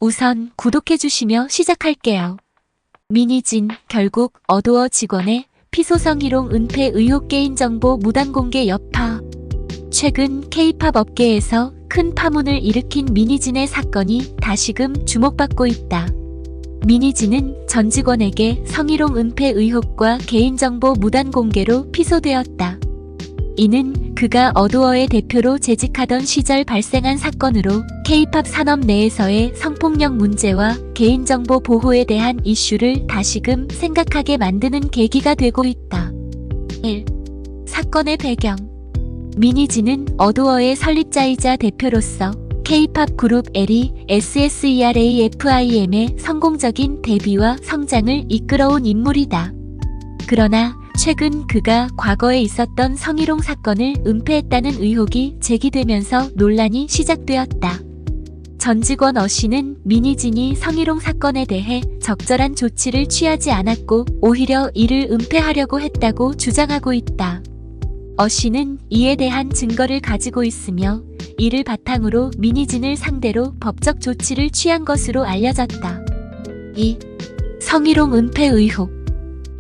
우선 구독해주시며 시작할게요. 미니진, 결국 어도어 직원의 피소 성희롱 은폐 의혹 개인정보 무단 공개 여파. 최근 K-팝 업계에서 큰 파문을 일으킨 미니진의 사건이 다시금 주목받고 있다. 미니진은 전 직원에게 성희롱 은폐 의혹과 개인정보 무단 공개로 피소되었다. 이는 그가 어도어의 대표로 재직하던 시절 발생한 사건으로 K-팝 산업 내에서의 성폭력 문제와 개인정보 보호에 대한 이슈를 다시금 생각하게 만드는 계기가 되고 있다. 1. 사건의 배경. 미니진은 어도어의 설립자이자 대표로서 K-팝 그룹 L이 SSERAFIM의 성공적인 데뷔와 성장을 이끌어온 인물이다. 그러나 최근 그가 과거에 있었던 성희롱 사건을 은폐했다는 의혹이 제기되면서 논란이 시작되었다. 전 직원 어씨는 미니진이 성희롱 사건에 대해 적절한 조치를 취하지 않았고 오히려 이를 은폐하려고 했다고 주장하고 있다. 어씨는 이에 대한 증거를 가지고 있으며 이를 바탕으로 미니진을 상대로 법적 조치를 취한 것으로 알려졌다. 2. 성희롱 은폐 의혹.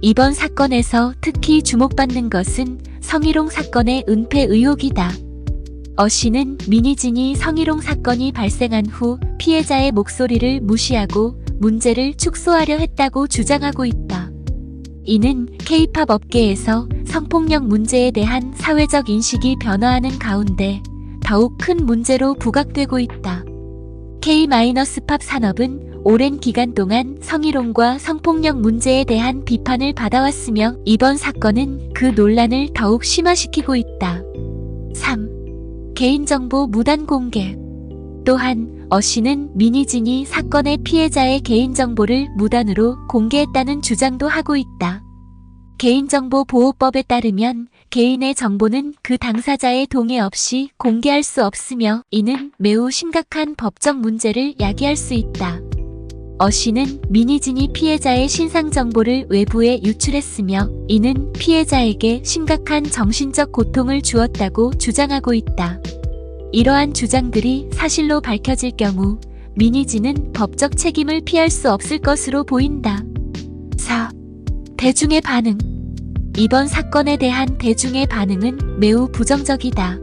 이번 사건에서 특히 주목받는 것은 성희롱 사건의 은폐 의혹이다. 어씨는 미니진이 성희롱 사건이 발생한 후 피해자의 목소리를 무시하고 문제를 축소하려 했다고 주장하고 있다. 이는 K-팝 업계에서 성폭력 문제에 대한 사회적 인식이 변화하는 가운데 더욱 큰 문제로 부각되고 있다. K-팝 산업은 오랜 기간 동안 성희롱과 성폭력 문제에 대한 비판을 받아왔으며 이번 사건은 그 논란을 더욱 심화시키고 있다. 3. 개인정보 무단 공개. 또한 어씨는 미니진이 사건의 피해자의 개인정보를 무단으로 공개했다는 주장도 하고 있다. 개인정보보호법에 따르면 개인의 정보는 그 당사자의 동의 없이 공개할 수 없으며 이는 매우 심각한 법적 문제를 야기할 수 있다. 어씨는 미니진이 피해자의 신상 정보를 외부에 유출했으며 이는 피해자에게 심각한 정신적 고통을 주었다고 주장하고 있다. 이러한 주장들이 사실로 밝혀질 경우 미니진은 법적 책임을 피할 수 없을 것으로 보인다. 4. 대중의 반응. 이번 사건에 대한 대중의 반응은 매우 부정적이다.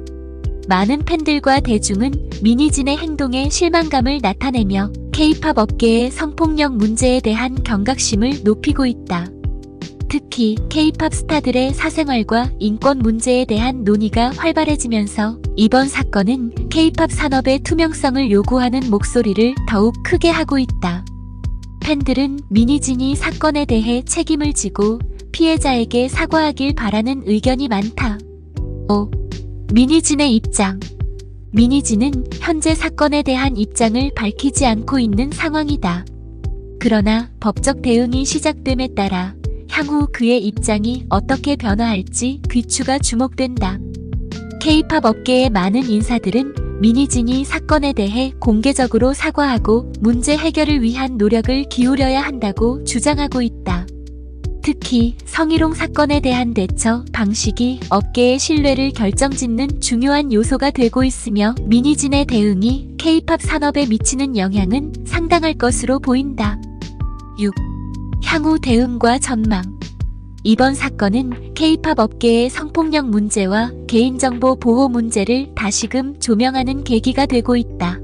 많은 팬들과 대중은 미니진의 행동에 실망감을 나타내며 K-팝 업계의 성폭력 문제에 대한 경각심을 높이고 있다. 특히 K-팝 스타들의 사생활과 인권 문제에 대한 논의가 활발해지면서 이번 사건은 K-팝 산업의 투명성을 요구하는 목소리를 더욱 크게 하고 있다. 팬들은 미니진이 사건에 대해 책임을 지고 피해자에게 사과하길 바라는 의견이 많다. 5. 미니진의 입장. 미니진은 현재 사건에 대한 입장을 밝히지 않고 있는 상황이다. 그러나 법적 대응이 시작됨에 따라 향후 그의 입장이 어떻게 변화할지 귀추가 주목된다. K-팝 업계의 많은 인사들은 미니진이 사건에 대해 공개적으로 사과하고 문제 해결을 위한 노력을 기울여야 한다고 주장하고 있다. 특히 성희롱 사건에 대한 대처 방식이 업계의 신뢰를 결정짓는 중요한 요소가 되고 있으며 미니진의 대응이 K-팝 산업에 미치는 영향은 상당할 것으로 보인다. 6. 향후 대응과 전망. 이번 사건은 K-팝 업계의 성폭력 문제와 개인정보 보호 문제를 다시금 조명하는 계기가 되고 있다.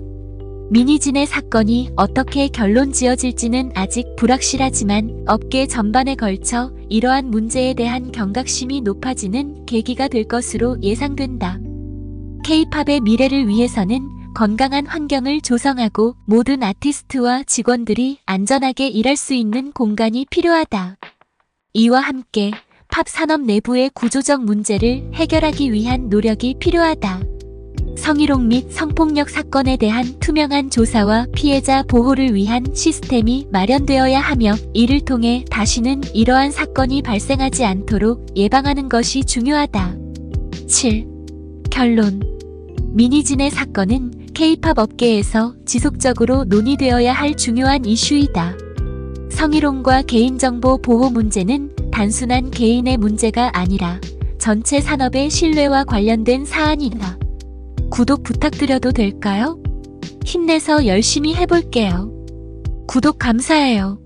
미니진의 사건이 어떻게 결론 지어질지는 아직 불확실하지만 업계 전반에 걸쳐 이러한 문제에 대한 경각심이 높아지는 계기가 될 것으로 예상된다. K-팝의 미래를 위해서는 건강한 환경을 조성하고 모든 아티스트와 직원들이 안전하게 일할 수 있는 공간이 필요하다. 이와 함께 팝 산업 내부의 구조적 문제를 해결하기 위한 노력이 필요하다. 성희롱 및 성폭력 사건에 대한 투명한 조사와 피해자 보호를 위한 시스템이 마련되어야 하며 이를 통해 다시는 이러한 사건이 발생하지 않도록 예방하는 것이 중요하다. 7. 결론. 미니진의 사건은 K-팝 업계에서 지속적으로 논의되어야 할 중요한 이슈이다. 성희롱과 개인정보 보호 문제는 단순한 개인의 문제가 아니라 전체 산업의 신뢰와 관련된 사안이다. 구독 부탁드려도 될까요? 힘내서 열심히 해볼게요. 구독 감사해요.